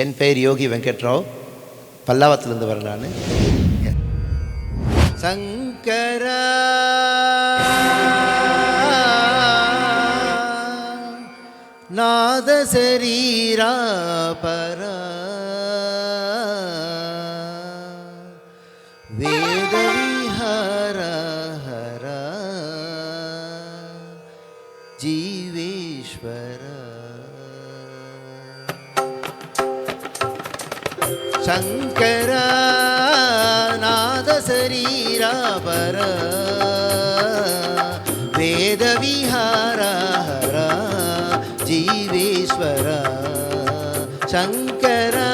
என் பெயர் யோகி வெங்கட்ராவ், பல்லாவத்திலிருந்து வரேன் நான். சங்கரா நாத சரீரா பரா வேத விஹார ஹரா ஜீவேஸ்வர சங்கரா நாத சரீரா பரா வேத விஹார ஹரா ஜீவேஸ்வர சங்கரா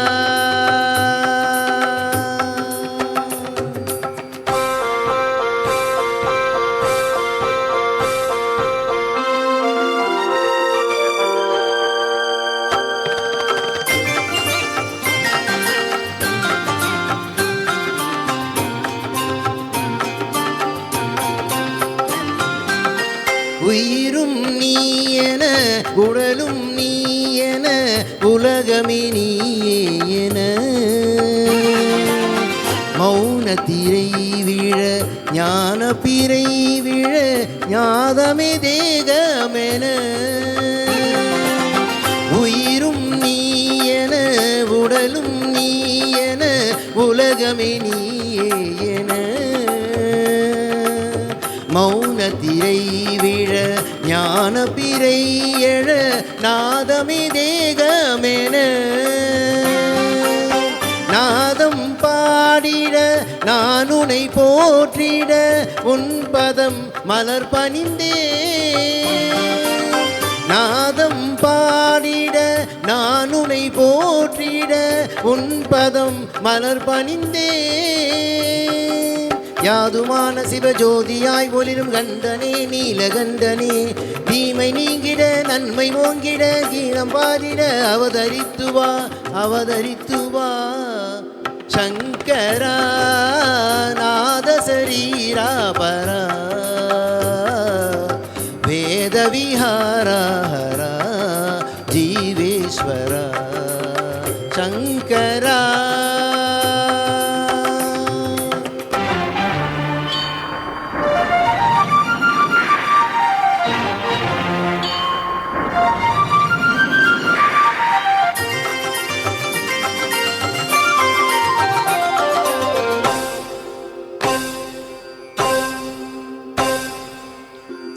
உயிரும் நீயென உடலும் நீயென உலகமே நீயென மௌன திரை விழ ஞான பிறை விழ ஞாதமே தேகமென உயிரும் நீயென உடலும் நீயென உலகமே நீயென மௌன திரை விழ ஞான பிறை எழ நாதமே தேகமென நாதம் பாடிட நான் உனை போற்றிட உன் பதம் மலர் பணிந்தே நாதம் பாடிட நான் உனை போற்றிட உன் பதம் மலர் பணிந்தே யாதுமான சிவஜோதியாய் ஒளிரும் கண்டனே நீலகண்டனே தீமை நீங்கிட நன்மை ஓங்கிட கீழம் பாடிட அவதரித்து வா சங்கரா நாத சரீரா பரா வேத விஹாரா ஹரா ஜீவேஸ்வர சங்கரா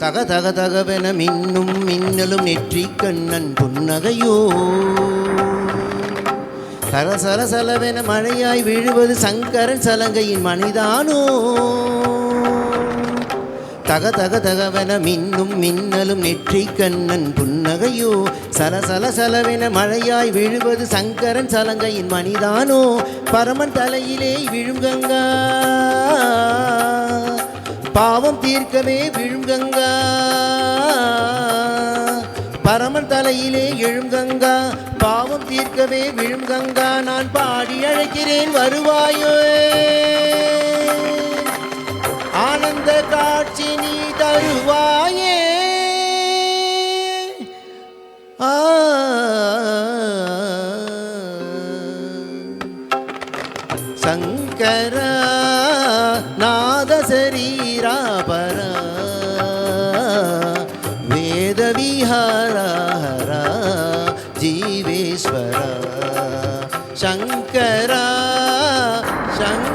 தக தக தகவென மின்னும் மின்னலும் நெற்றி கண்ணன் புன்னகையோ சரசர சலவென மழையாய் விழுவது சங்கரன் சலங்கையின் மணிதானோ தக தக தகவென மின்னும் மின்னலும் நெற்றி கண்ணன் புன்னகையோ சலசல சலவென மழையாய் விழுவது சங்கரன் சலங்கையின் மணிதானோ பரமன் தலையிலே விழும் கங்கா பாவம் தீர்க்கவே விழும் கங்கா பரமன் தலையிலே எழும் கங்கா பாவம் தீர்க்கவே விழும் கங்கா நான் பாடி அழைக்கிறேன் வருவாயோ ஆனந்த காட்சி நீ தருவாயே சங்கரா நாத சரீரா பரா வேத விஹாரா ஹரா ஜீவேஸ்வர சங்கரா சங்கரா